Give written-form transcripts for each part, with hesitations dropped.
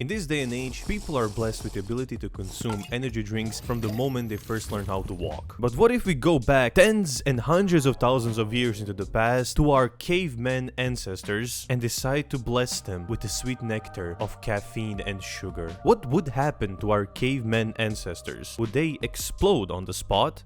In this day and age, people are blessed with the ability to consume energy drinks from the moment they first learn how to walk. But what if we go back tens and hundreds of thousands of years into the past to our caveman ancestors and decide to bless them with the sweet nectar of caffeine and sugar? What would happen to our caveman ancestors? Would they explode on the spot?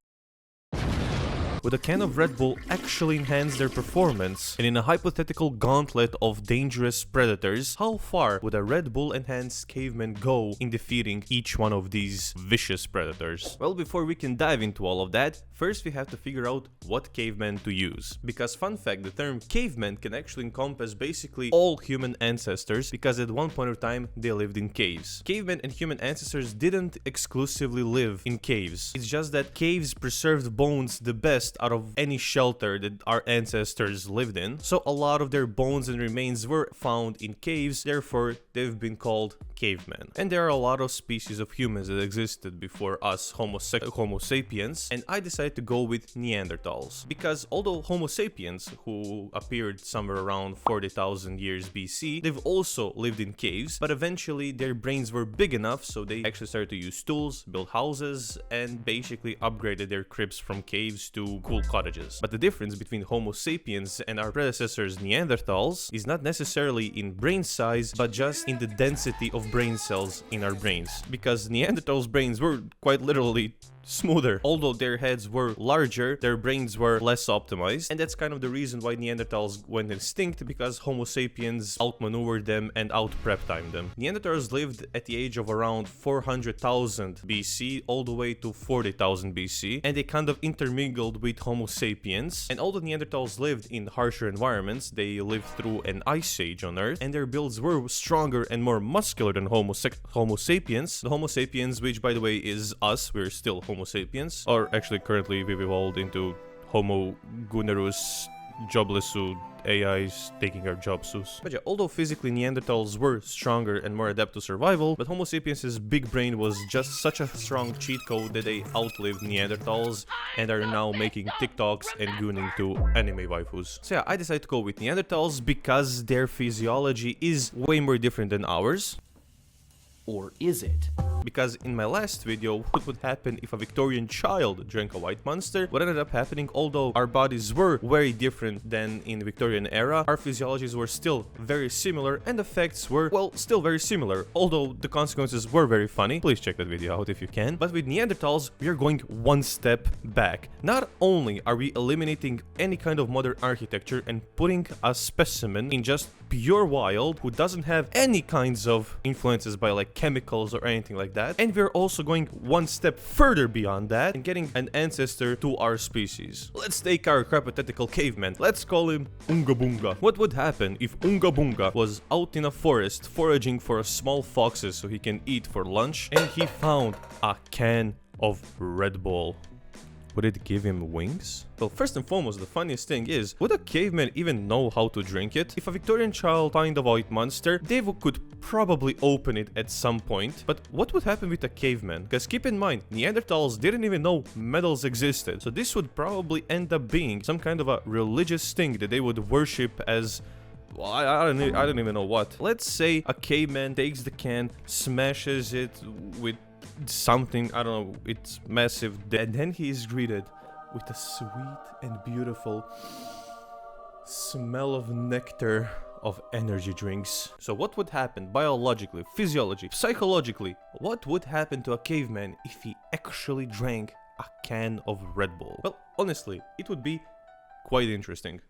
Would a can of Red Bull actually enhance their performance? And in a hypothetical gauntlet of dangerous predators, how far would a Red Bull enhanced caveman go in defeating each one of these vicious predators? Well, before we can dive into all of that, first we have to figure out what caveman to use. Because fun fact, the term caveman can actually encompass basically all human ancestors, because at one point of time they lived in caves. Cavemen and human ancestors didn't exclusively live in caves. It's just that caves preserved bones the best out of any shelter that our ancestors lived in. So a lot of their bones and remains were found in caves, therefore they've been called cavemen. And there are a lot of species of humans that existed before us Homo sapiens, and I decided to go with Neanderthals. Because although Homo sapiens, who appeared somewhere around 40,000 years BC, they've also lived in caves, but eventually their brains were big enough so they actually started to use tools, build houses, and basically upgraded their cribs from caves to cool cottages. But the difference between Homo sapiens and our predecessors Neanderthals is not necessarily in brain size, but just in the density of brain cells in our brains. Because Neanderthals' brains were quite literally smoother. Although their heads were larger, their brains were less optimized, and that's kind of the reason why Neanderthals went extinct, because Homo sapiens outmaneuvered them and out-prep-timed them. Neanderthals lived at the age of around 400,000 BC all the way to 40,000 BC, and they kind of intermingled with Homo sapiens. And although Neanderthals lived in harsher environments, they lived through an ice age on Earth, and their builds were stronger and more muscular than Homo sapiens. The Homo sapiens, which by the way is us, we're still Homo sapiens, or actually currently we've evolved into Homo gunnerus joblessu AIs taking our jobs. But yeah, although physically Neanderthals were stronger and more adept to survival, but Homo sapiens' big brain was just such a strong cheat code that they outlived Neanderthals and are now making TikToks and gooning to anime waifus. So yeah, I decided to go with Neanderthals because their physiology is way more different than ours. Or is it? Because in my last video, what would happen if a Victorian child drank a white monster? What ended up happening, although our bodies were very different than in the Victorian era, our physiologies were still very similar and the effects were, well, still very similar, although the consequences were very funny. Please check that video out if you can. But with Neanderthals, we are going one step back. Not only are we eliminating any kind of modern architecture and putting a specimen in just pure wild who doesn't have any kinds of influences by like chemicals or anything like that, and we're also going one step further beyond that and getting an ancestor to our species. Let's take our hypothetical caveman. Let's call him Unga Bunga. What would happen if Unga Bunga was out in a forest foraging for small foxes so he can eat for lunch, and he found a can of Red Bull? Would it give him wings? Well, first and foremost, the funniest thing is, would a caveman even know how to drink it? If a Victorian child find a white monster, they could probably open it at some point. But what would happen with a caveman? Because keep in mind, Neanderthals didn't even know medals existed. So this would probably end up being some kind of a religious thing that they would worship as... well, I don't even know what. Let's say a caveman takes the can, smashes it with something, I don't know, it's massive, and then he is greeted with a sweet and beautiful smell of nectar of energy drinks. So what would happen biologically, physiologically, psychologically? What would happen to a caveman if he actually drank a can of Red Bull? Well, honestly, it would be quite interesting.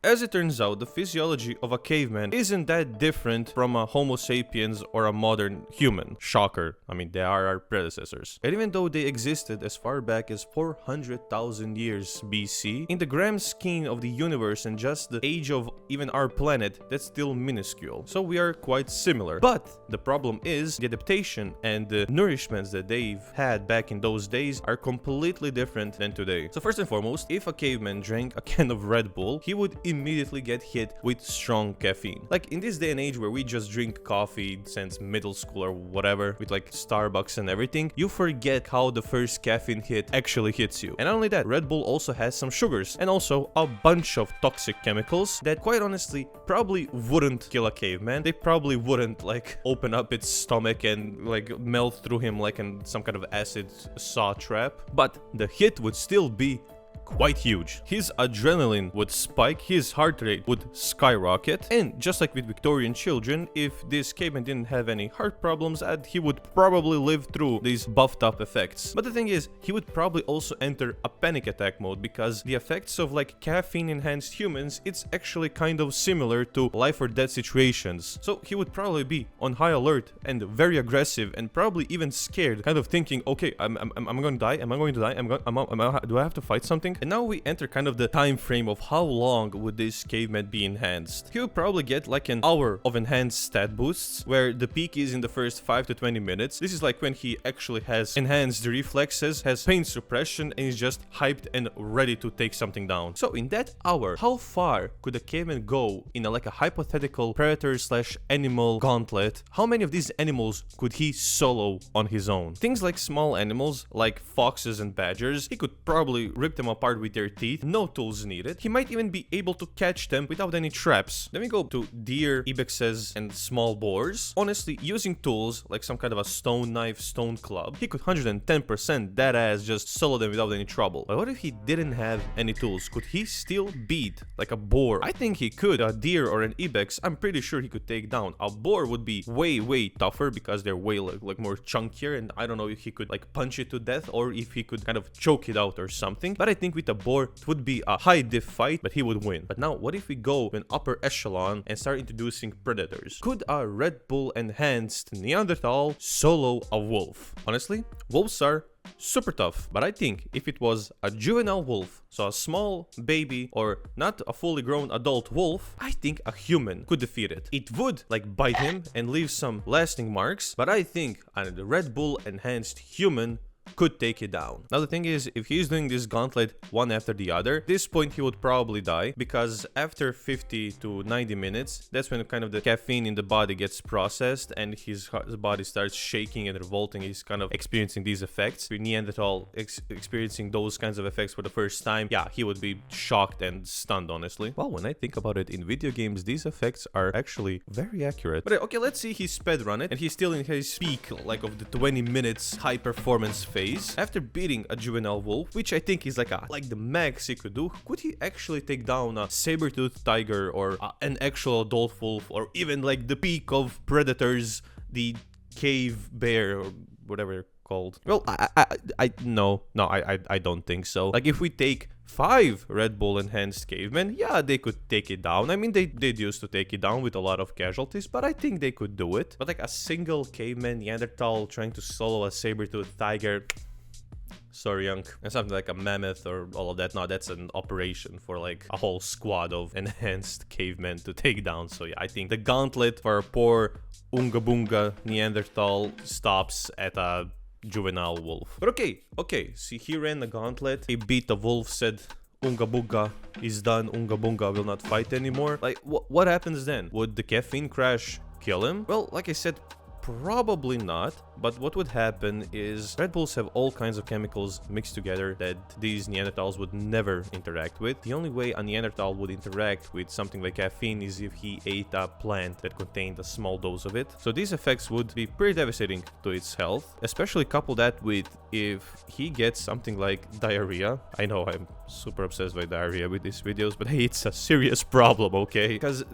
As it turns out, the physiology of a caveman isn't that different from a Homo sapiens or a modern human. Shocker. I mean, they are our predecessors. And even though they existed as far back as 400,000 years BC, in the grand scheme of the universe and just the age of even our planet, that's still minuscule. So we are quite similar. But the problem is the adaptation and the nourishments that they've had back in those days are completely different than today. So first and foremost, if a caveman drank a can of Red Bull, he would immediately get hit with strong caffeine. Like in this day and age where we just drink coffee since middle school or whatever, with like Starbucks and everything, you forget how the first caffeine hit actually hits you. And not only that, Red Bull also has some sugars and also a bunch of toxic chemicals that quite honestly probably wouldn't kill a caveman. They probably wouldn't like open up its stomach and like melt through him like in some kind of acid saw trap, but the hit would still be quite huge. His adrenaline would spike, his heart rate would skyrocket, and just like with Victorian children, if this caveman didn't have any heart problems, he would probably live through these buffed up effects. But the thing is, he would probably also enter a panic attack mode because the effects of like caffeine enhanced humans, it's actually kind of similar to life or death situations. So he would probably be on high alert and very aggressive and probably even scared, kind of thinking, okay, I'm going to die, am I going to die, do I have to fight something? And now we enter kind of the time frame of how long would this caveman be enhanced. He would probably get like an hour of enhanced stat boosts, where the peak is in the first 5 to 20 minutes. This is like when he actually has enhanced reflexes, has pain suppression, and is just hyped and ready to take something down. So in that hour, how far could a caveman go in like a hypothetical predator slash animal gauntlet? How many of these animals could he solo on his own? Things like small animals like foxes and badgers, he could probably rip them apart with their teeth, no tools needed. He might even be able to catch them without any traps. Then we go to deer, ibexes, and small boars. Honestly, using tools like some kind of a stone knife, stone club, he could 110% that ass just solo them without any trouble. But what if he didn't have any tools? Could he still beat like a boar? I think he could. A deer or an ibex, I'm pretty sure he could take down. A boar would be way tougher because they're way like more chunkier, and I don't know if he could like punch it to death or if he could kind of choke it out or something. But I think with a boar, it would be a high diff fight, but he would win. But now, what if we go to an upper echelon and start introducing predators? Could a Red Bull enhanced Neanderthal solo a wolf? Honestly, wolves are super tough, but I think if it was a juvenile wolf, so a small baby or not a fully grown adult wolf, I think a human could defeat it. It would like bite him and leave some lasting marks, but I think a Red Bull enhanced human could take it down. Now the thing is, if he's doing this gauntlet one after the other, at this point he would probably die, because after 50 to 90 minutes, that's when kind of the caffeine in the body gets processed and his body starts shaking and revolting. He's kind of experiencing these effects. With Neanderthal experiencing those kinds of effects for the first time, yeah, he would be shocked and stunned, honestly. Well, when I think about it, in video games, these effects are actually very accurate. But okay, let's see he speedrun it, and he's still in his peak, like of the 20 minutes high performance phase. After beating a juvenile wolf, which I think is like the max he could do, could he actually take down a saber-toothed tiger or an actual adult wolf, or even like the peak of predators, the cave bear or whatever they're called? Well, I don't think so. Like if we take 5 Red Bull enhanced cavemen, yeah, they could take it down. I mean, they did used to take it down with a lot of casualties, but I think they could do it. But like a single caveman Neanderthal trying to solo a saber-toothed tiger, sorry, Young. And something like a mammoth or all of that. No, that's an operation for like a whole squad of enhanced cavemen to take down. So yeah, I think the gauntlet for a poor Unga Bunga Neanderthal stops at a juvenile wolf. But okay, see, he ran the gauntlet, he beat the wolf, said Unga Bunga is done, Unga Bunga will not fight anymore. Like, what happens then? Would the caffeine crash kill him? Well, like I said, probably not, but what would happen is Red Bulls have all kinds of chemicals mixed together that these Neanderthals would never interact with. The only way a Neanderthal would interact with something like caffeine is if he ate a plant that contained a small dose of it. So these effects would be pretty devastating to its health, especially couple that with if he gets something like diarrhea. I know I'm super obsessed by diarrhea with these videos, but hey, it's a serious problem, okay? Because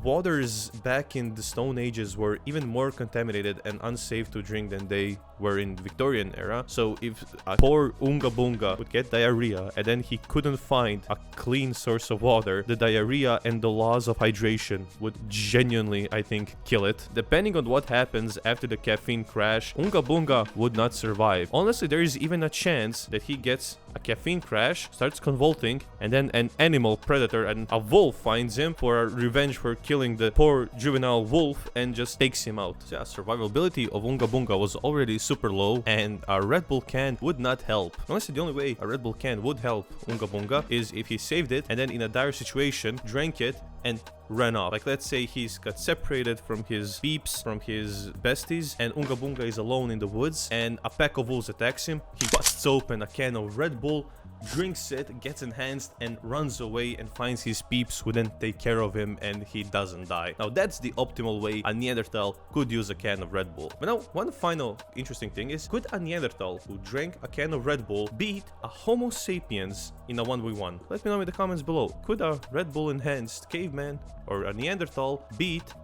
waters back in the Stone Ages were even more contaminated and unsafe to drink than they were in Victorian era. So if a poor Unga Bunga would get diarrhea and then he couldn't find a clean source of water, the diarrhea and the loss of hydration would genuinely, I think, kill it. Depending on what happens after the caffeine crash, Unga Bunga would not survive. Honestly, there is even a chance that he gets a caffeine crash, starts convulsing, and then an animal predator and a wolf finds him for revenge for killing the poor juvenile wolf and just takes him out. So yeah, survivability of Unga Bunga was already super low, and a Red Bull can would not help. Honestly, the only way a Red Bull can would help Unga Bunga is if he saved it and then in a dire situation drank it and ran off. Like, let's say he's got separated from his peeps, from his besties, and Unga Bunga is alone in the woods and a pack of wolves attacks him. He busts open a can of Red Bull, drinks it, gets enhanced, and runs away and finds his peeps who then take care of him and he doesn't die. Now that's the optimal way a Neanderthal could use a can of Red Bull. But now one final interesting thing is, could a Neanderthal who drank a can of Red Bull beat a Homo sapiens in a 1v1? Let me know in the comments below. Could a Red Bull enhanced caveman or a Neanderthal beat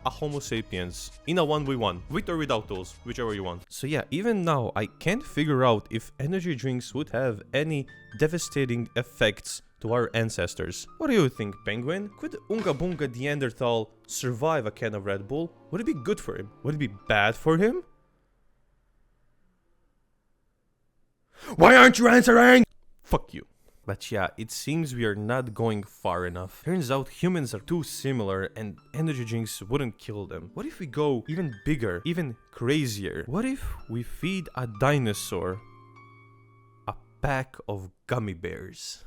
a Homo sapiens in a 1v1, with or without tools, whichever you want. So yeah, even now I can't figure out if energy drinks would have any devastating effects to our ancestors. What do you think, Penguin? Could Unga Bunga Neanderthal survive a can of Red Bull? Would it be good for him? Would it be bad for him? Why aren't you answering? Fuck you. But yeah, it seems we are not going far enough. Turns out humans are too similar and energy drinks wouldn't kill them. What if we go even bigger, even crazier? What if we feed a dinosaur a pack of gummy bears?